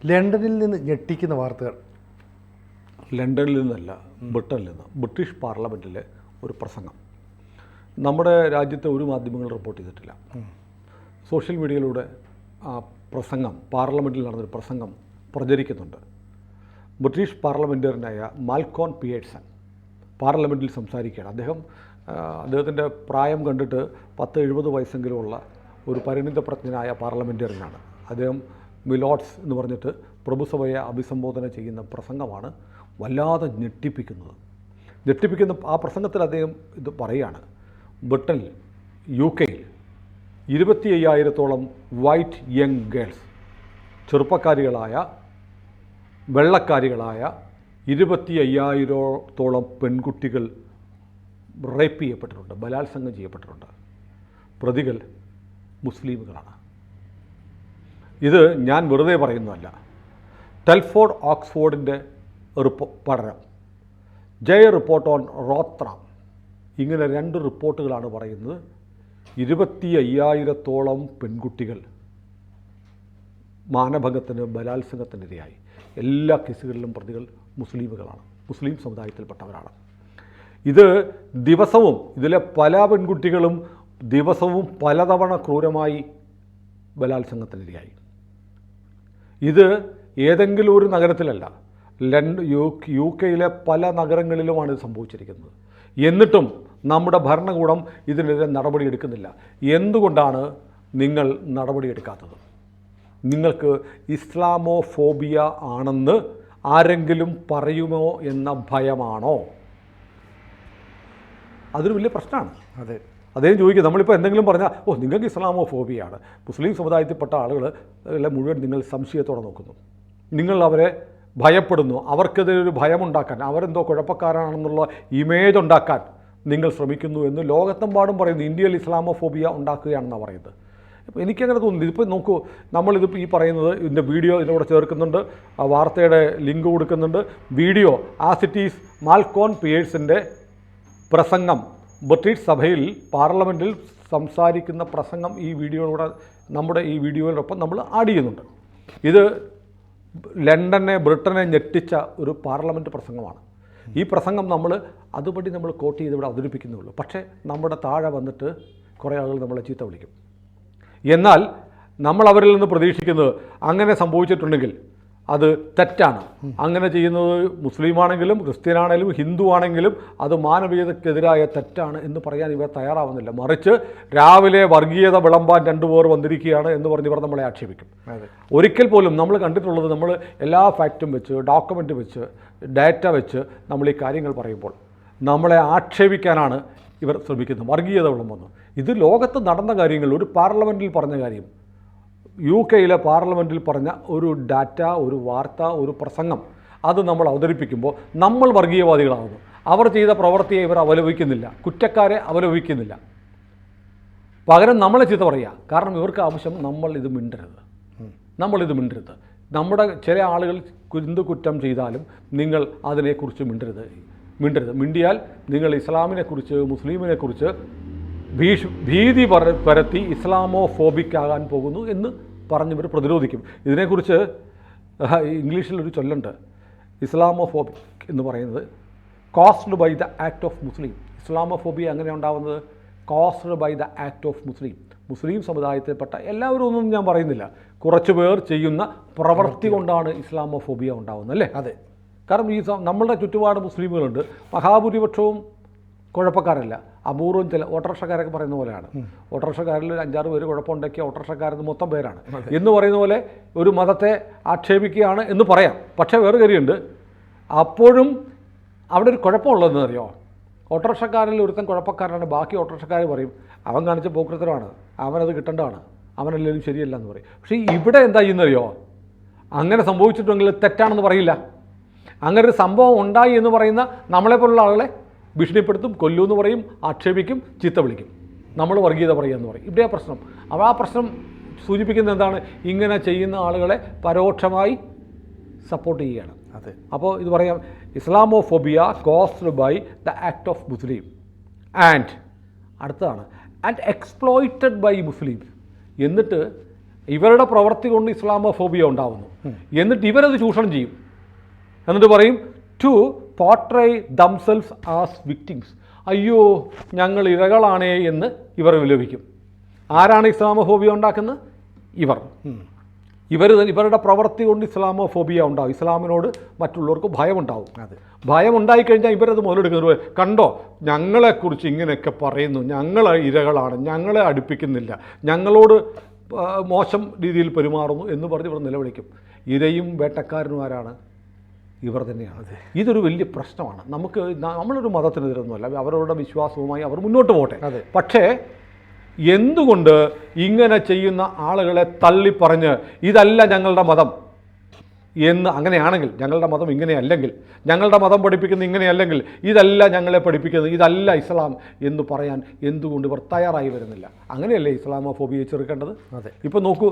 ലണ്ടനിൽ നിന്ന് ഞെട്ടിക്കുന്ന വാർത്തകൾ. ലണ്ടനിൽ നിന്നല്ല, ബ്രിട്ടനിൽ നിന്ന്. ബ്രിട്ടീഷ് പാർലമെൻറ്റിലെ ഒരു പ്രസംഗം നമ്മുടെ രാജ്യത്തെ ഒരു മാധ്യമങ്ങളും റിപ്പോർട്ട് ചെയ്തിട്ടില്ല. സോഷ്യൽ മീഡിയയിലൂടെ ആ പ്രസംഗം, പാർലമെൻറ്റിൽ നടന്നൊരു പ്രസംഗം പ്രചരിക്കുന്നുണ്ട്. ബ്രിട്ടീഷ് പാർലമെൻറ്റേറിയനായ മാൽക്കോം പിയേഴ്സൺ പാർലമെൻറ്റിൽ സംസാരിക്കുകയാണ്. അദ്ദേഹത്തിൻ്റെ പ്രായം കണ്ടിട്ട് 70 വയസ്സെങ്കിലും ഉള്ള ഒരു പരിണിതപ്രജ്ഞനായ പാർലമെൻറ്റേറിയനാണ്. അദ്ദേഹം മിലോട്സ് എന്ന് പറഞ്ഞിട്ട് പ്രഭുസഭയെ അഭിസംബോധന ചെയ്യുന്ന പ്രസംഗമാണ് വല്ലാതെ ഞെട്ടിപ്പിക്കുന്ന ആ പ്രസംഗത്തിൽ അദ്ദേഹം ഇത് പറയുകയാണ്. ബ്രിട്ടനിൽ, UK-യിൽ 25,000-ഓളം വൈറ്റ് യങ് ഗേൾസ്, ചെറുപ്പക്കാരികളായ വെള്ളക്കാരികളായ 25,000-ഓളം പെൺകുട്ടികൾ റേപ്പ് ചെയ്യപ്പെട്ടിട്ടുണ്ട്, ബലാത്സംഗം ചെയ്യപ്പെട്ടിട്ടുണ്ട്. പ്രതികൾ മുസ്ലിമുകളാണ്. ഇത് ഞാൻ വെറുതെ പറയുന്നതല്ല. ടെൽഫോർഡ് ഓക്സ്ഫോർഡിൻ്റെ പഠനം, ജയ റിപ്പോർട്ട് ഓൺ റോത്രാം, ഇങ്ങനെ 2 റിപ്പോർട്ടുകളാണ് പറയുന്നത്. 25,000-ഓളം പെൺകുട്ടികൾ മാനഭംഗത്തിന്, ബലാത്സംഗത്തിനിരയായി. എല്ലാ കേസുകളിലും പ്രതികൾ മുസ്ലിമുകളാണ്, മുസ്ലിം സമുദായത്തിൽപ്പെട്ടവരാണ്. ഇത് ദിവസവും, ഇതിലെ പല പെൺകുട്ടികളും ദിവസവും പലതവണ ക്രൂരമായി ബലാത്സംഗത്തിനിരയായി. ഇത് ഏതെങ്കിലും ഒരു നഗരത്തിലല്ല, UK-യിലെ പല നഗരങ്ങളിലുമാണ് ഇത് സംഭവിച്ചിരിക്കുന്നത്. എന്നിട്ടും നമ്മുടെ ഭരണകൂടം ഇതിനെതിരെ നടപടിയെടുക്കുന്നില്ല. എന്തുകൊണ്ടാണ് നിങ്ങൾ നടപടിയെടുക്കാത്തത്? നിങ്ങൾക്ക് ഇസ്ലാമോഫോബിയ ആണെന്ന് ആരെങ്കിലും പറയുമോ എന്ന ഭയമാണോ? അതൊരു വലിയ പ്രശ്നമാണ്. അദ്ദേഹം ചോദിക്കുക, നമ്മളിപ്പോൾ എന്തെങ്കിലും പറഞ്ഞാൽ നിങ്ങൾക്ക് ഇസ്ലാമോഫോബിയാണ്, മുസ്ലിം സമുദായത്തിൽപ്പെട്ട ആളുകളെ മുഴുവൻ നിങ്ങൾ സംശയത്തോടെ നോക്കുന്നു, നിങ്ങൾ അവരെ ഭയപ്പെടുന്നു, അവർക്കെതിരെ ഒരു ഭയമുണ്ടാക്കാൻ, അവരെന്തോ കുഴപ്പക്കാരാണെന്നുള്ള ഇമേജ് ഉണ്ടാക്കാൻ നിങ്ങൾ ശ്രമിക്കുന്നു എന്ന് ലോകത്തെമ്പാടും പറയുന്നു. ഇന്ത്യയിൽ ഇസ്ലാമോഫോബിയ ഉണ്ടാക്കുകയാണെന്നാണ് പറയുന്നത്. ഇപ്പോൾ എനിക്കങ്ങനെ തോന്നുന്നു. ഇതിപ്പോൾ നോക്കൂ, നമ്മളിതിപ്പോൾ ഈ പറയുന്നത്, ഇതിൻ്റെ വീഡിയോ ഇതിലൂടെ ചേർക്കുന്നുണ്ട്, ആ വാർത്തയുടെ ലിങ്ക് കൊടുക്കുന്നുണ്ട്. Video as it is Malcolm പിയേഴ്സിൻ്റെ പ്രസംഗം, ബ്രിട്ടീഷ് സഭയിൽ പാർലമെൻറ്റിൽ സംസാരിക്കുന്ന പ്രസംഗം ഈ വീഡിയോയിലൂടെ, നമ്മുടെ ഈ വീഡിയോയിലൊപ്പം നമ്മൾ ആഡ് ചെയ്യുന്നുണ്ട്. ഇത് ബ്രിട്ടനെ ഞെട്ടിച്ച ഒരു പാർലമെൻറ്റ് പ്രസംഗമാണ്. ഈ പ്രസംഗം അതുപടി നമ്മൾ കോട്ട് ചെയ്ത് ഇവിടെ അവതരിപ്പിക്കുന്നുള്ളൂ. പക്ഷേ നമ്മുടെ താഴെ വന്നിട്ട് കുറേ ആളുകൾ നമ്മളെ ചീത്ത വിളിക്കും. എന്നാൽ നമ്മൾ അവരിൽ നിന്ന് പ്രതീക്ഷിക്കുന്നത്, അങ്ങനെ സംഭവിച്ചിട്ടുണ്ടെങ്കിൽ അത് തെറ്റാണ്, അങ്ങനെ ചെയ്യുന്നത് മുസ്ലിമാണെങ്കിലും ക്രിസ്ത്യനാണെങ്കിലും ഹിന്ദു ആണെങ്കിലും അത് മാനവികതയ്ക്കെതിരായ തെറ്റാണ് എന്ന് പറയാൻ ഇവർ തയ്യാറാവുന്നില്ല. മറിച്ച് രാവിലെ വർഗീയത വിളമ്പാൻ 2 പേർ വന്നിരിക്കുകയാണ് എന്ന് പറഞ്ഞ് ഇവർ നമ്മളെ ആക്ഷേപിക്കും. ഒരിക്കൽ പോലും നമ്മൾ കണ്ടിട്ടുള്ളത്, നമ്മൾ എല്ലാ ഫാക്റ്റും വെച്ച്, ഡോക്യുമെൻ്റ് വെച്ച്, ഡാറ്റ വെച്ച് നമ്മൾ ഈ കാര്യങ്ങൾ പറയുമ്പോൾ നമ്മളെ ആക്ഷേപിക്കാനാണ് ഇവർ ശ്രമിക്കുന്നത്, വർഗീയത വിളമ്പുന്നു. ഇത് ലോകത്ത് നടന്ന കാര്യങ്ങൾ, ഒരു പാർലമെൻറ്റിൽ പറഞ്ഞ കാര്യം, UK-യിലെ പാർലമെൻറ്റിൽ പറഞ്ഞ ഒരു ഡാറ്റ, ഒരു വാർത്ത, ഒരു പ്രസംഗം, അത് നമ്മൾ അവതരിപ്പിക്കുമ്പോൾ നമ്മൾ വർഗീയവാദികളാകുന്നു. അവർ ചെയ്ത പ്രവൃത്തിയെ ഇവർ അപലപിക്കുന്നില്ല, കുറ്റക്കാരെ അപലപിക്കുന്നില്ല, പകരം നമ്മളെ ചീത്ത പറയുക. കാരണം ഇവർക്ക് ആവശ്യം നമ്മളിത് മിണ്ടരുത്. നമ്മുടെ ചില ആളുകൾ എന്ത് കുറ്റം ചെയ്താലും നിങ്ങൾ അതിനെക്കുറിച്ച് മിണ്ടരുത്. മിണ്ടിയാൽ നിങ്ങൾ ഇസ്ലാമിനെക്കുറിച്ച്, മുസ്ലിമിനെക്കുറിച്ച് ഭീതി പരത്തി ഇസ്ലാമോഫോബിക് ആകാൻ പോകുന്നു എന്ന് പറഞ്ഞിവർ പ്രതിരോധിക്കും. ഇതിനെക്കുറിച്ച് ഇംഗ്ലീഷിലൊരു ചൊല്ലുണ്ട്, ഇസ്ലാമോഫോബിക് എന്ന് പറയുന്നത് caused by the act of Muslim. Islamophobia എങ്ങനെ ഉണ്ടാകുന്നത്? Caused by the act of Muslim സമുദായത്തിൽപ്പെട്ട എല്ലാവരും ഒന്നും ഞാൻ പറയുന്നില്ല, കുറച്ച് പേർ ചെയ്യുന്ന പ്രവൃത്തി കൊണ്ടാണ് ഇസ്ലാമോഫോബിയ ഉണ്ടാകുന്നത്, അല്ലേ? അതെ. കാരണം നമ്മളുടെ ചുറ്റുപാട് മുസ്ലിമുകളുണ്ട്, മഹാഭൂരിപക്ഷവും കുഴപ്പക്കാരല്ല, അപൂർവം ചില ഓട്ടോറിക്ഷക്കാരൊക്കെ പറയുന്ന പോലെയാണ്. ഓട്ടോറിക്ഷക്കാരിൽ 5-6 പേര് കുഴപ്പമുണ്ടാക്കിയ ഓട്ടോറിക്ഷക്കാരെന്ന് മൊത്തം പേരാണ് എന്ന് പറയുന്ന പോലെ ഒരു മതത്തെ ആക്ഷേപിക്കുകയാണ് എന്ന് പറയാം. പക്ഷേ വേറെ കാര്യമുണ്ട്, അപ്പോഴും അവിടെ ഒരു കുഴപ്പമുള്ളതെന്ന് അറിയോ? ഓട്ടോറിക്ഷക്കാരിൽ ഒരുത്തൻ കുഴപ്പക്കാരനാണ്, ബാക്കി ഓട്ടോറിക്ഷക്കാർ പറയും അവൻ കാണിച്ച പോക്രിത്തരമാണ്, അവനത് കിട്ടേണ്ടതാണ്, അവനെല്ലാവരും ശരിയല്ല എന്ന് പറയും. പക്ഷേ ഇവിടെ എന്താ ചെയ്യുന്നറിയോ? അങ്ങനെ സംഭവിച്ചിട്ടുണ്ടെങ്കിൽ തെറ്റാണെന്ന് പറയില്ല. അങ്ങനെ ഒരു സംഭവം ഉണ്ടായി എന്ന് പറയുന്ന നമ്മളെപ്പോലുള്ള ആളുകളെ ഭീഷണിപ്പെടുത്തും, കൊല്ലുമെന്ന് പറയും, ആക്ഷേപിക്കും, ചീത്ത വിളിക്കും, നമ്മൾ വർഗീയത പറയുക എന്ന് പറയും. ഇവിടെയാണ് പ്രശ്നം. അപ്പോൾ ആ പ്രശ്നം സൂചിപ്പിക്കുന്നത് എന്താണ്? ഇങ്ങനെ ചെയ്യുന്ന ആളുകളെ പരോക്ഷമായി സപ്പോർട്ട് ചെയ്യുകയാണ്. അതെ. അപ്പോൾ ഇത് പറയാം, Islamophobia caused by the act of Muslim and അടുത്തതാണ് ആൻഡ് എക്സ്പ്ലോയിറ്റഡ് ബൈ മുസ്ലിംസ്. എന്നിട്ട് ഇവരുടെ പ്രവൃത്തി കൊണ്ട് ഇസ്ലാമോഫോബിയ ഉണ്ടാവുന്നു. എന്നിട്ട് ഇവരത് ചൂഷണം ചെയ്യും. എന്നിട്ട് പറയും to portray damsels as victims. അയ്യോ ഞങ്ങൾ ഇരകളാണേ എന്ന് ഇവർ വിലപിക്കും. ആരാണ് ഇസ്ലാമോഫോബിയ ഉണ്ടാക്കുന്നത്? ഇവരുടെ പ്രവൃത്തി കൊണ്ട് ഇസ്ലാമോഫോബിയ ഉണ്ടാവും. ഇസ്ലാമിനോട് മറ്റുള്ളവർക്ക് ഭയമുണ്ടാവും. ഭയം ഉണ്ടായിക്കഴിഞ്ഞാൽ ഇവരത് മുതലെടുക്കുന്നത്. കണ്ടോ ഞങ്ങളെക്കുറിച്ച് ഇങ്ങനെയൊക്കെ പറയുന്നു, ഞങ്ങൾ ഇരകളാണ്, ഞങ്ങളെ അടുപ്പിക്കുന്നില്ല, ഞങ്ങളോട് മോശം രീതിയിൽ പെരുമാറുന്നു എന്ന് പറഞ്ഞ് ഇവർ നിലവിളിക്കും. ഇരയും വേട്ടക്കാരനും ആരാണ്? ഇവർ തന്നെയാണ്. ഇതൊരു വലിയ പ്രശ്നമാണ്. നമ്മളൊരു മതത്തിനെതിരൊന്നുമല്ല, അവരവരുടെ വിശ്വാസവുമായി അവർ മുന്നോട്ട് പോട്ടെ. പക്ഷേ എന്തുകൊണ്ട് ഇങ്ങനെ ചെയ്യുന്ന ആളുകളെ തള്ളിപ്പറഞ്ഞ് ഇതല്ല ഞങ്ങളുടെ മതം എന്ന്, അങ്ങനെയാണെങ്കിൽ ഞങ്ങളുടെ മതം ഇങ്ങനെയല്ലെങ്കിൽ, ഞങ്ങളുടെ മതം പഠിപ്പിക്കുന്നത് ഇങ്ങനെയല്ലെങ്കിൽ, ഇതല്ല ഞങ്ങളെ പഠിപ്പിക്കുന്നത്, ഇതല്ല ഇസ്ലാം എന്ന് പറയാൻ എന്തുകൊണ്ട് ഇവർ തയ്യാറായി വരുന്നില്ല? അങ്ങനെയല്ലേ ഇസ്ലാമോഫോബിയെ ചെറുക്കേണ്ടത്? ഇപ്പോൾ നോക്കൂ,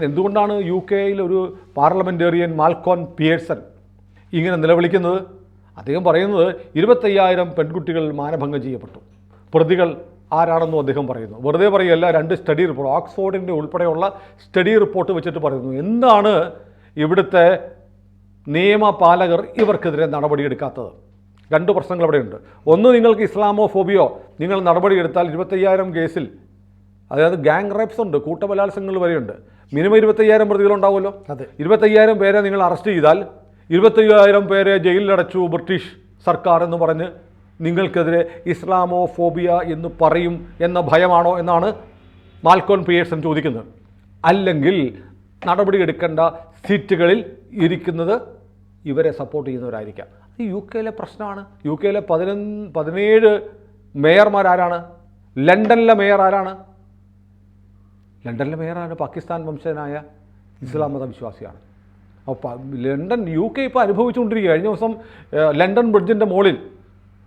എന്തുകൊണ്ടാണ് UK-യിൽ ഒരു പാർലമെൻറ്റേറിയൻ മാൽക്കോൺ പിയേഴ്സൺ ഇങ്ങനെ നിലവിളിക്കുന്നത്? അദ്ദേഹം പറയുന്നത് 25,000 പെൺകുട്ടികൾ മാനഭംഗം ചെയ്യപ്പെട്ടു. പ്രതികൾ ആരാണെന്നും അദ്ദേഹം പറയുന്നു. വെറുതെ പറയുകയല്ല, 2 സ്റ്റഡി റിപ്പോർട്ട്, ഓക്സ്ഫോർഡിൻ്റെ ഉൾപ്പെടെയുള്ള സ്റ്റഡി റിപ്പോർട്ട് വെച്ചിട്ട് പറയുന്നു. എന്താണ് ഇവിടുത്തെ നിയമപാലകർ ഇവർക്കെതിരെ നടപടിയെടുക്കാത്തത്? 2 പ്രശ്നങ്ങൾ അവിടെയുണ്ട്. ഒന്ന്, നിങ്ങൾക്ക് ഇസ്ലാമോഫോബിയോ നിങ്ങൾ നടപടിയെടുത്താൽ 25,000 കേസിൽ, അതായത് ഗാങ് റേപ്സ് ഉണ്ട്, കൂട്ടബലാത്സംഗങ്ങൾ വരെയുണ്ട്, മിനിമം 25,000 പ്രതികളുണ്ടാവുമല്ലോ. 25,000 പേരെ നിങ്ങൾ അറസ്റ്റ് ചെയ്താൽ 25,000 പേരെ ജയിലിലടച്ചു ബ്രിട്ടീഷ് സർക്കാർ എന്ന് പറഞ്ഞ് നിങ്ങൾക്കെതിരെ ഇസ്ലാമോഫോബിയ എന്ന് പറയും എന്ന ഭയമാണോ എന്നാണ് മാൽക്കോൺ പിയേഴ്സൺ ചോദിക്കുന്നത്. അല്ലെങ്കിൽ നടപടിയെടുക്കേണ്ട സീറ്റുകളിൽ ഇരിക്കുന്നത് ഇവരെ സപ്പോർട്ട് ചെയ്യുന്നവരായിരിക്കാം. അത് UK-യിലെ പ്രശ്നമാണ്. UK-യിലെ 17 മേയർമാരാരാണ്? ലണ്ടനിലെ മേയർ ആരാണ്? ലണ്ടനിലെ മേയറാണ് പാകിസ്ഥാൻ വംശജനായ ഇസ്ലാം മതവിശ്വാസിയാണ്. അപ്പോൾ UK ഇപ്പോൾ അനുഭവിച്ചുകൊണ്ടിരിക്കുക. കഴിഞ്ഞ ദിവസം ലണ്ടൻ ബ്രിഡ്ജിൻ്റെ മുകളിൽ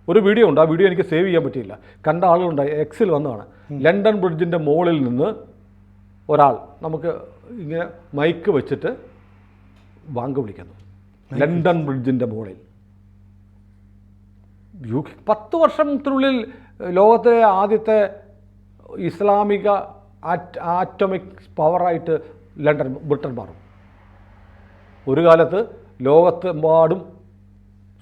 ഒരു വീഡിയോ ഉണ്ട്. ആ വീഡിയോ എനിക്ക് സേവ് ചെയ്യാൻ പറ്റിയില്ല. കണ്ട ആളുകളുണ്ടായി, Xൽ വന്നതാണ്. ലണ്ടൻ ബ്രിഡ്ജിൻ്റെ മുകളിൽ നിന്ന് ഒരാൾ നമുക്ക് ഇങ്ങനെ മൈക്ക് വെച്ചിട്ട് ബാങ്ക് വിളിക്കുന്നു. ലണ്ടൻ ബ്രിഡ്ജിൻ്റെ മുകളിൽ. UK 10 വർഷത്തിനുള്ളിൽ ലോകത്തിലെ ആദ്യത്തെ ഇസ്ലാമിക ആറ്റോമിക് പവറായിട്ട് ബ്രിട്ടൻ മാറും. ഒരു കാലത്ത് ലോകത്തെമ്പാടും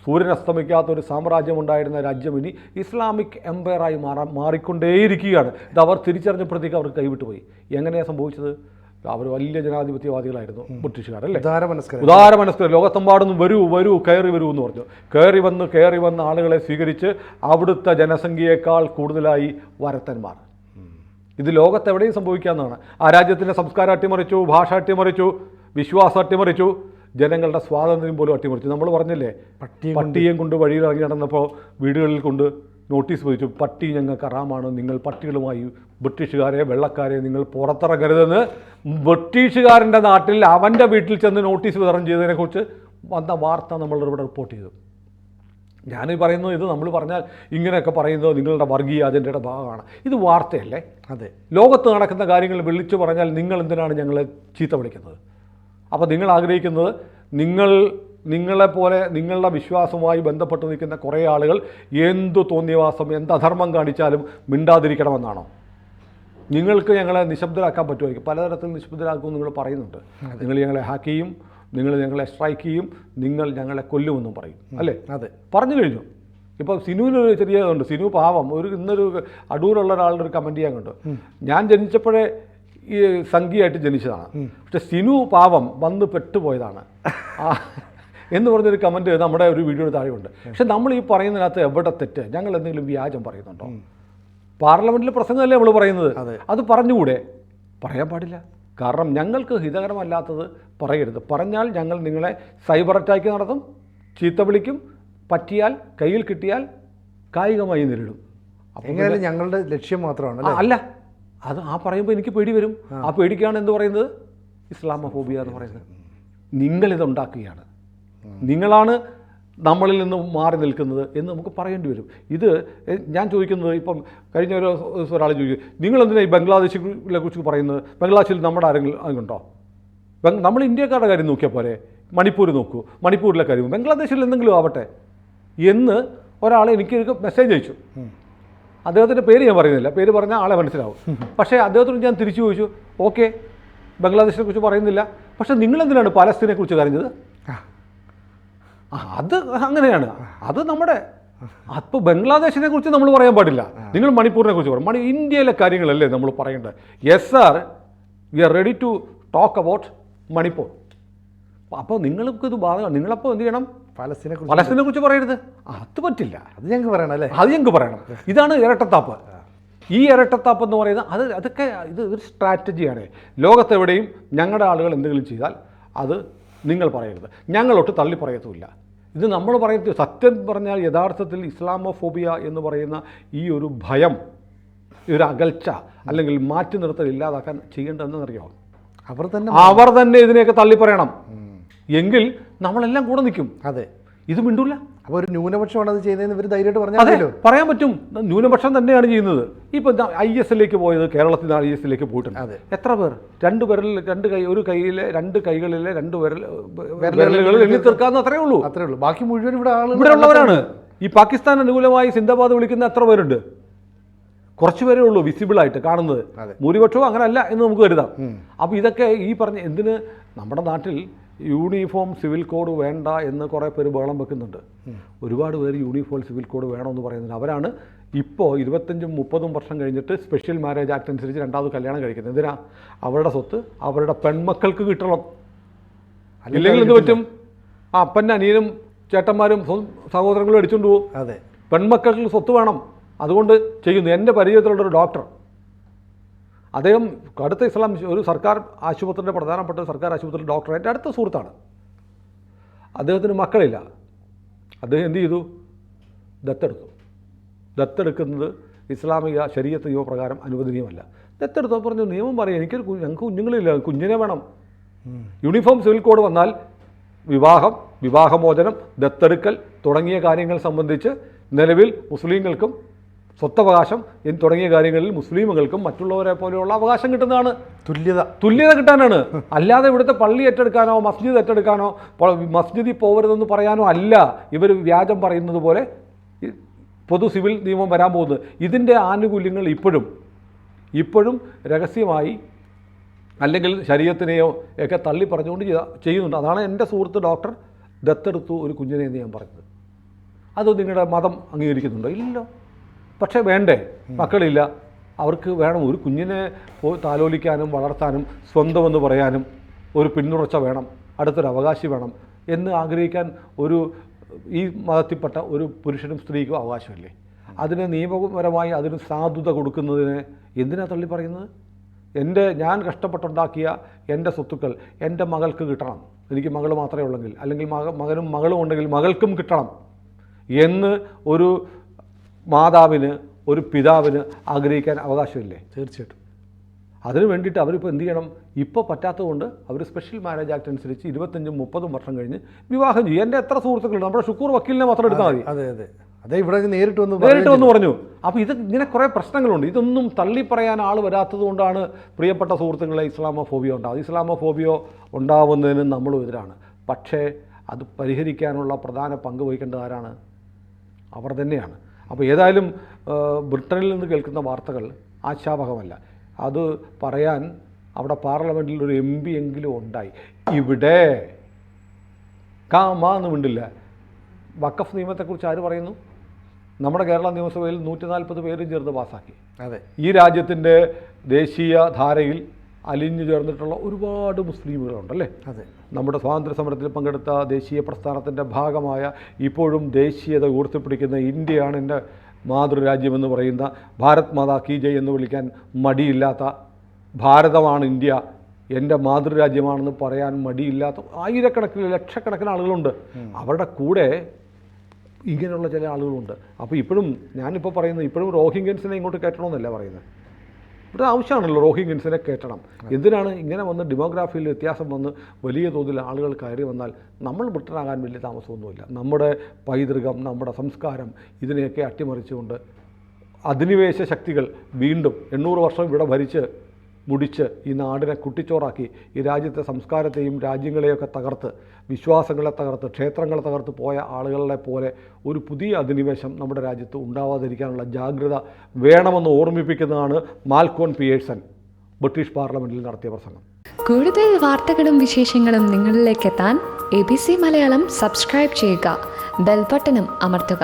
സൂര്യൻ അസ്തമിക്കാത്ത ഒരു സാമ്രാജ്യമുണ്ടായിരുന്ന രാജ്യം ഇനി ഇസ്ലാമിക് എംപയറായി മാറിക്കൊണ്ടേയിരിക്കുകയാണ്. ഇത് അവർ തിരിച്ചറിഞ്ഞപ്പോഴത്തേക്ക് അവർക്ക് കൈവിട്ടു പോയി. എങ്ങനെയാണ് സംഭവിച്ചത്? അവർ വലിയ ജനാധിപത്യവാദികളായിരുന്നു ബ്രിട്ടീഷുകാർ, അല്ലേ? ഉദാരമനസ്കർ. ലോകത്തെമ്പാടും വരൂ കയറി വരൂ എന്ന് പറഞ്ഞു. കയറി വന്ന് ആളുകളെ സ്വീകരിച്ച് അവിടുത്തെ ജനസംഖ്യയേക്കാൾ കൂടുതലായി വരത്തന്മാർ. ഇത് ലോകത്തെവിടെയും സംഭവിക്കാവുന്നതാണ്. ആ രാജ്യത്തിൻ്റെ സംസ്കാരം അട്ടിമറിച്ചു, ഭാഷ അട്ടിമറിച്ചു, വിശ്വാസം അട്ടിമറിച്ചു, ജനങ്ങളുടെ സ്വാതന്ത്ര്യം പോലും അട്ടിമറിച്ചു. നമ്മൾ പറഞ്ഞില്ലേ, പട്ടിയെയും കൊണ്ട് വഴിയിൽ ഇറങ്ങി നടന്നപ്പോൾ വീടുകളിൽ കൊണ്ട് നോട്ടീസ് പതിച്ചു, പട്ടി ഞങ്ങൾക്ക് ഹറാമാണ്, നിങ്ങൾ പട്ടികളുമായി ബ്രിട്ടീഷുകാരെ വെള്ളക്കാരെ നിങ്ങൾ പുറത്തിറങ്ങരുതെന്ന്. ബ്രിട്ടീഷുകാരൻ്റെ നാട്ടിൽ അവൻ്റെ വീട്ടിൽ ചെന്ന് നോട്ടീസ് വിതരണം ചെയ്തതിനെക്കുറിച്ച് വന്ന വാർത്ത നമ്മളിവിടെ റിപ്പോർട്ട് ചെയ്തു. ഞാനീ പറയുന്നത്, ഇത് നമ്മൾ പറഞ്ഞാൽ ഇങ്ങനെയൊക്കെ പറയുന്നത് നിങ്ങളുടെ വർഗീയ അജണ്ടയുടെ ഭാഗമാണ്. ഇത് വാർത്തയല്ലേ? അതെ. ലോകത്ത് നടക്കുന്ന കാര്യങ്ങൾ വിളിച്ചു പറഞ്ഞാൽ നിങ്ങൾ എന്തിനാണ് ഞങ്ങളെ ചീത്ത വിളിക്കുന്നത്? അപ്പോൾ നിങ്ങൾ ആഗ്രഹിക്കുന്നത് നിങ്ങളെപ്പോലെ നിങ്ങളുടെ വിശ്വാസവുമായി ബന്ധപ്പെട്ട് നിൽക്കുന്ന കുറേ ആളുകൾ എന്തു തോന്നിയവാസം, എന്ത് അധർമ്മം കാണിച്ചാലും മിണ്ടാതിരിക്കണമെന്നാണോ? നിങ്ങൾക്ക് ഞങ്ങളെ നിശബ്ദരാക്കാൻ പറ്റുമായിരിക്കും, പലതരത്തിൽ നിശബ്ദരാക്കുമെന്ന് നിങ്ങൾ പറയുന്നുണ്ട്. നിങ്ങൾ ഞങ്ങളെ ഹാക്ക് ചെയ്യും, നിങ്ങൾ ഞങ്ങളെ സ്ട്രൈക്ക് ചെയ്യും, നിങ്ങൾ ഞങ്ങളെ കൊല്ലുമെന്നും പറയും, അല്ലേ? അതെ, പറഞ്ഞു കഴിഞ്ഞു. ഇപ്പോൾ സിനുവിനൊരു ചെറിയ ഇതുണ്ട്. സിനു പാവം ഇന്നൊരു അടൂരുള്ള ഒരാളുടെ ഒരു കമൻറ്റ് ചെയ്യാൻ കണ്ടു. ഞാൻ ജനിച്ചപ്പോഴേ ഈ സംഘിയായിട്ട് ജനിച്ചതാണ്, പക്ഷെ സിനു പാവം വന്ന് പെട്ടുപോയതാണ് എന്ന് പറഞ്ഞൊരു കമൻറ്റ് നമ്മുടെ ഒരു വീഡിയോയുടെ താഴെയുണ്ട്. പക്ഷെ നമ്മൾ ഈ പറയുന്നതിനകത്ത് എവിടെ തെറ്റ്? ഞങ്ങൾ എന്തെങ്കിലും വ്യാജം പറയുന്നുണ്ടോ? പാർലമെൻറ്റിലെ പ്രസംഗമല്ലേ നമ്മൾ പറയുന്നത്, അത് പറഞ്ഞുകൂടെ? പറയാൻ പാടില്ല. കാരണം ഞങ്ങൾക്ക് ഹിതകരമല്ലാത്തത് പറയരുത്. പറഞ്ഞാൽ ഞങ്ങൾ നിങ്ങളെ സൈബർ അറ്റാക്ക് നടത്തും, ചീത്ത വിളിക്കും, പറ്റിയാൽ കയ്യിൽ കിട്ടിയാൽ കായികമായി നേരിടും. എങ്ങനെയാലും ഞങ്ങളുടെ ലക്ഷ്യം മാത്രമാണ് അല്ല. അത് പറയുമ്പോൾ എനിക്ക് പേടി വരും. ആ പേടിക്കാണ് എന്ത് പറയുന്നത്? ഇസ്ലാമോഫോബിയ എന്ന് പറയുന്നത്. നിങ്ങളിതുണ്ടാക്കുകയാണ്, നിങ്ങളാണ് നമ്മളിൽ നിന്ന് മാറി നിൽക്കുന്നത് എന്ന് നമുക്ക് പറയേണ്ടി വരും. ഇത് ഞാൻ ചോദിക്കുന്നത്, ഇപ്പം കഴിഞ്ഞ ഒരാൾ ചോദിക്കും, നിങ്ങളെന്തിനാ ഈ ബംഗ്ലാദേശിനെ കുറിച്ച് പറയുന്നത്? ബംഗ്ലാദേശിൽ നമ്മുടെ ആരെങ്കിലും ഉണ്ടോ? നമ്മൾ ഇന്ത്യക്കാരുടെ കാര്യം നോക്കിയാൽ പോരെ? മണിപ്പൂർ നോക്കൂ, മണിപ്പൂരിലെ കാര്യം, ബംഗ്ലാദേശിൽ എന്തെങ്കിലും ആവട്ടെ എന്ന് ഒരാൾ എനിക്ക് മെസ്സേജ് അയച്ചു. അദ്ദേഹത്തിൻ്റെ പേര് ഞാൻ പറയുന്നില്ല, പേര് പറഞ്ഞാൽ ആളെ മനസ്സിലാവും. പക്ഷേ അദ്ദേഹത്തോട് ഞാൻ തിരിച്ചു ചോദിച്ചു, ഓക്കെ ബംഗ്ലാദേശിനെ കുറിച്ച് പറയുന്നില്ല, പക്ഷേ നിങ്ങളെന്തിനാണ് പാലസ്തീനെ കുറിച്ച് കരഞ്ഞത്? അത് അങ്ങനെയാണ്, അത് നമ്മുടെ അപ്പോൾ ബംഗ്ലാദേശിനെ കുറിച്ച് നമ്മൾ പറയാൻ പാടില്ല, നിങ്ങൾ മണിപ്പൂരിനെ കുറിച്ച് പറയും. ഇന്ത്യയിലെ കാര്യങ്ങളല്ലേ നമ്മൾ പറയേണ്ടത്. Yes sir, we are ready to talk about Manipur. അപ്പോൾ നിങ്ങൾക്കിത് ബാധകം, നിങ്ങളപ്പോൾ എന്ത് ചെയ്യണം? പാലസ്തീനെ കുറിച്ച് പറയരുത്. അത് പറ്റില്ല, അത് ഞങ്ങൾക്ക് പറയണം അല്ലേ? അത് ഞങ്ങൾക്ക് പറയണം. ഇതാണ് ഇരട്ടത്താപ്പ്. ഈ ഇരട്ടത്താപ്പ് എന്ന് പറയുന്നത് അതൊക്കെ ഒരു സ്ട്രാറ്റജിയാണ്. ലോകത്തെവിടെയും ഞങ്ങളുടെ ആളുകൾ എന്തെങ്കിലും ചെയ്താൽ അത് നിങ്ങൾ പറയരുത്, ഞങ്ങളൊട്ട് തള്ളി പറയത്തുമില്ല. ഇത് നമ്മൾ പറയുന്നത് സത്യം പറഞ്ഞാൽ യഥാർത്ഥത്തിൽ ഇസ്ലാമോഫോബിയ എന്ന് പറയുന്ന ഈ ഒരു ഭയം, ഈ ഒരു അകൽച്ച അല്ലെങ്കിൽ മാറ്റി നിർത്തൽ ഇല്ലാതാക്കാൻ ചെയ്യേണ്ടതെന്നറിയാമോ? അവർ തന്നെ ഇതിനെയൊക്കെ തള്ളി പറയണം. എങ്കിൽ നമ്മളെല്ലാം കൂടെ നിൽക്കും. അതെ, ഇത് മിണ്ടൂല. അപ്പോൾ ഒരു ന്യൂനപക്ഷമാണ് അത് ചെയ്യുന്നതെന്ന് ഇവർ ധൈര്യമായിട്ട് പറഞ്ഞാൽ പറയാൻ പറ്റും. ന്യൂനപക്ഷം തന്നെയാണ് ചെയ്യുന്നത്. ഇപ്പോൾ IS-ലേക്ക് പോയത്, കേരളത്തിൽ നിന്ന് IS-ലേക്ക് പോയിട്ടുണ്ട്. എത്ര പേർ? രണ്ട് കൈയിലെ രണ്ട് കൈകളിലെ രണ്ട് വിരലുകൾ എണ്ണി തീർക്കാവുന്ന അത്രേ ഉള്ളൂ. ബാക്കി മുഴുവൻ ഇവിടെ ഉള്ളവരാണ്. ഈ പാകിസ്ഥാൻ അനുകൂലമായി സിന്ദാബാദ് വിളിക്കുന്ന എത്ര പേരുണ്ട്? കുറച്ച് പേരേ ഉള്ളൂ വിസിബിളായിട്ട് കാണുന്നത്. ഭൂരിപക്ഷവും അങ്ങനല്ല എന്ന് നമുക്ക് കരുതാം. അപ്പോൾ ഇതൊക്കെ ഈ പറഞ്ഞ എന്തിന് നമ്മുടെ നാട്ടിൽ യൂണിഫോം സിവിൽ കോഡ് വേണ്ട എന്ന് കുറേ പേര് ബഹളം വെക്കുന്നുണ്ട്. ഒരുപാട് പേര് യൂണിഫോം സിവിൽ കോഡ് വേണമെന്ന് പറയുന്നുണ്ട്. അവരാണ് ഇപ്പോൾ 25-30 വർഷം കഴിഞ്ഞിട്ട് സ്പെഷ്യൽ മാരേജ് ആക്ട് അനുസരിച്ച് രണ്ടാമത് കല്യാണം കഴിക്കുന്നത്. എന്തിനാ? അവരുടെ സ്വത്ത് അവരുടെ പെൺമക്കൾക്ക് കിട്ടണം. ഇല്ലെങ്കിൽ എന്ത് പറ്റും? അപ്പൻ്റെ അനിയനും ചേട്ടന്മാരും സഹോദരങ്ങളും അടിച്ചുകൊണ്ട് പോകും. അതെ, പെൺമക്കൾക്ക് സ്വത്ത് വേണം, അതുകൊണ്ട് ചെയ്യുന്നു. എൻ്റെ പരിചയത്തിലുള്ളൊരു ഡോക്ടർ, അദ്ദേഹം അടുത്ത ഇസ്ലാം ഒരു സർക്കാർ ആശുപത്രിയുടെ പ്രധാനപ്പെട്ട സർക്കാർ ആശുപത്രിയിലെ ഡോക്ടർ, എൻ്റെ അടുത്ത സുഹൃത്താണ്. അദ്ദേഹത്തിന് മക്കളില്ല. അദ്ദേഹം എന്ത് ചെയ്തു? ദത്തെടുത്തു. ദത്തെടുക്കുന്നത് ഇസ്ലാമിക ശരീഅത്ത് നിയമപ്രകാരം അനുവദനീയമല്ല. ദത്തെടുത്തോ പറഞ്ഞു, നിയമം പറയും ഞങ്ങൾക്ക് കുഞ്ഞുങ്ങളില്ല, കുഞ്ഞിനെ വേണം. യൂണിഫോം സിവിൽ കോഡ് വന്നാൽ വിവാഹമോചനം, ദത്തെടുക്കൽ തുടങ്ങിയ കാര്യങ്ങൾ സംബന്ധിച്ച് നിലവിൽ മുസ്ലിങ്ങൾക്കും സ്വത്തവകാശം തുടങ്ങിയ കാര്യങ്ങളിൽ മുസ്ലിമുകൾക്കും മറ്റുള്ളവരെ പോലെയുള്ള അവകാശം കിട്ടുന്നതാണ്. തുല്യത കിട്ടാനാണ്. അല്ലാതെ ഇവിടുത്തെ പള്ളി ഏറ്റെടുക്കാനോ മസ്ജിദ് ഏറ്റെടുക്കാനോ മസ്ജിദിൽ പോകരുതെന്ന് പറയാനോ അല്ല ഇവർ വ്യാജം പറയുന്നത് പോലെ പൊതു സിവിൽ നിയമം വരാൻ പോകുന്നത്. ഇതിൻ്റെ ആനുകൂല്യങ്ങൾ ഇപ്പോഴും രഹസ്യമായി അല്ലെങ്കിൽ ശരീഅത്തിനെയോ ഒക്കെ തള്ളി പറഞ്ഞുകൊണ്ട് ചെയ്യുന്നുണ്ട്. അതാണ് എൻ്റെ സുഹൃത്ത് ഡോക്ടർ ദത്തെടുത്തു ഒരു കുഞ്ഞിനെ എന്ന് ഞാൻ പറഞ്ഞത്. അത് നിങ്ങളുടെ മതം അംഗീകരിക്കുന്നുണ്ടോ? ഇല്ലല്ലോ. പക്ഷേ വേണ്ടേ? മക്കളില്ല, അവർക്ക് വേണം. ഒരു കുഞ്ഞിനെ താലോലിക്കാനും വളർത്താനും സ്വന്തമെന്ന് പറയാനും ഒരു പിന്തുടർച്ച വേണം, അടുത്തൊരു അവകാശി വേണം എന്ന് ആഗ്രഹിക്കാൻ ഈ മതത്തിൽപ്പെട്ട ഒരു പുരുഷനും സ്ത്രീക്കും അവകാശമില്ലേ? അതിന് നിയമപരമായി അതിന് സാധുത കൊടുക്കുന്നതിന് എന്തിനാ തള്ളി പറയുന്നത്? ഞാൻ കഷ്ടപ്പെട്ടുണ്ടാക്കിയ എൻ്റെ സ്വത്തുക്കൾ എൻ്റെ മകൾക്ക് കിട്ടണം, എനിക്ക് മകൾ മാത്രമേ ഉള്ളെങ്കിൽ, അല്ലെങ്കിൽ മകനും മകളും ഉണ്ടെങ്കിൽ മകൾക്കും കിട്ടണം എന്ന് ഒരു മാതാവിന് ഒരു പിതാവിന് ആഗ്രഹിക്കാൻ അവകാശമില്ലേ? തീർച്ചയായിട്ടും. അതിന് വേണ്ടിയിട്ട് അവരിപ്പോൾ എന്ത് ചെയ്യണം? ഇപ്പോൾ പറ്റാത്തതുകൊണ്ട് അവർ സ്പെഷ്യൽ മാരേജ് ആക്ട് അനുസരിച്ച് 25-30 വർഷം കഴിഞ്ഞ് വിവാഹം ചെയ്യും. എൻ്റെ എത്ര സുഹൃത്തുക്കളുണ്ട്, നമ്മുടെ ഷുക്കൂർ വക്കീലിനെ മാത്രം എടുത്താൽ മതി. അതെ, ഇവിടെ നേരിട്ട് വന്ന് പറഞ്ഞു. അപ്പോൾ ഇങ്ങനെ കുറേ പ്രശ്നങ്ങളുണ്ട്. ഇതൊന്നും തള്ളി പറയാൻ ആൾ വരാത്തത് കൊണ്ടാണ് പ്രിയപ്പെട്ട സുഹൃത്തുക്കളെ ഇസ്ലാമോഫോബിയ ഉണ്ടാകും. ഇസ്ലാമോഫോബിയ ഉണ്ടാവുന്നതിന് നമ്മളും എതിരാണ്. പക്ഷേ അത് പരിഹരിക്കാനുള്ള പ്രധാന പങ്ക് വഹിക്കേണ്ടത് ആരാണ്? അവർ തന്നെയാണ്. അപ്പോൾ ഏതായാലും ബ്രിട്ടനിൽ നിന്ന് കേൾക്കുന്ന വാർത്തകൾ ആശാവഹമല്ല. അത് പറയാൻ അവിടെ പാർലമെൻറ്റിൽ ഒരു MP എങ്കിലും ഉണ്ടായി. ഇവിടെ കാമാന്ന് മിണ്ടില്ല. വഖഫ് നിയമത്തെക്കുറിച്ച് ആര് പറയുന്നു? നമ്മുടെ കേരള നിയമസഭയിൽ 140 പേരും ചേർന്ന് പാസ്സാക്കി. അതെ, ഈ രാജ്യത്തിൻ്റെ ദേശീയ ധാരയിൽ അലിഞ്ഞു ചേർന്നിട്ടുള്ള ഒരുപാട് മുസ്ലിമുകളുണ്ടല്ലേ? അതെ, നമ്മുടെ സ്വാതന്ത്ര്യ സമരത്തിൽ പങ്കെടുത്ത ദേശീയ പ്രസ്ഥാനത്തിൻ്റെ ഭാഗമായ ഇപ്പോഴും ദേശീയത ഉയർത്തിപ്പിടിക്കുന്ന ഇന്ത്യയാണ് എൻ്റെ മാതൃരാജ്യമെന്ന് പറയുന്ന ഭാരത് മാതാ കീ ജയ് എന്ന് വിളിക്കാൻ മടിയില്ലാത്ത, ഭാരതമാണ് ഇന്ത്യ എൻ്റെ മാതൃരാജ്യമാണെന്ന് പറയാൻ മടിയില്ലാത്ത ആയിരക്കണക്കിന് ലക്ഷക്കണക്കിന് ആളുകളുണ്ട്. അവരുടെ കൂടെ ഇങ്ങനെയുള്ള ചില ആളുകളുണ്ട്. അപ്പോൾ ഇപ്പോഴും ഞാനിപ്പോൾ പറയുന്നത് ഇപ്പോഴും റോഹിംഗ്യൻസിനെ ഇങ്ങോട്ട് കയറ്റണമെന്നല്ല പറയുന്നത്. ഇവിടെ ആവശ്യമാണല്ലോ റോഹിംഗ്യൻസിനെ കയറ്റണം. എന്തിനാണ് ഇങ്ങനെ വന്ന് ഡെമോഗ്രാഫിയിൽ വ്യത്യാസം വന്ന് വലിയ തോതിൽ ആളുകൾ കയറി വന്നാൽ നമ്മൾ ബ്രിട്ടനാകാൻ വലിയ താമസമൊന്നുമില്ല. നമ്മുടെ പൈതൃകം, നമ്മുടെ സംസ്കാരം ഇതിനെയൊക്കെ അട്ടിമറിച്ചുകൊണ്ട് അധിനിവേശ ശക്തികൾ വീണ്ടും 800 വർഷം ഇവിടെ ഭരിച്ച് മുടിച്ച് ഈ നാടിനെ കുട്ടിച്ചോറാക്കി ഈ രാജ്യത്തെ സംസ്കാരത്തെയും രാജ്യങ്ങളെയൊക്കെ തകർത്ത് വിശ്വാസങ്ങളെ തകർത്ത് ക്ഷേത്രങ്ങളെ തകർത്ത് പോയ ആളുകളെ പോലെ ഒരു പുതിയ അധിനിവേശം നമ്മുടെ രാജ്യത്ത് ഉണ്ടാവാതിരിക്കാനുള്ള ജാഗ്രത വേണമെന്ന് ഓർമ്മിപ്പിക്കുന്നതാണ് മാൽക്കോൺ പിയേഴ്സൺ ബ്രിട്ടീഷ് പാർലമെൻറ്റിൽ നടത്തിയ പ്രസംഗം. കൂടുതൽ വാർത്തകളും വിശേഷങ്ങളും നിങ്ങളിലേക്ക് എത്താൻ ABC മലയാളം സബ്സ്ക്രൈബ് ചെയ്യുക, ബെൽ ബട്ടണും അമർത്തുക.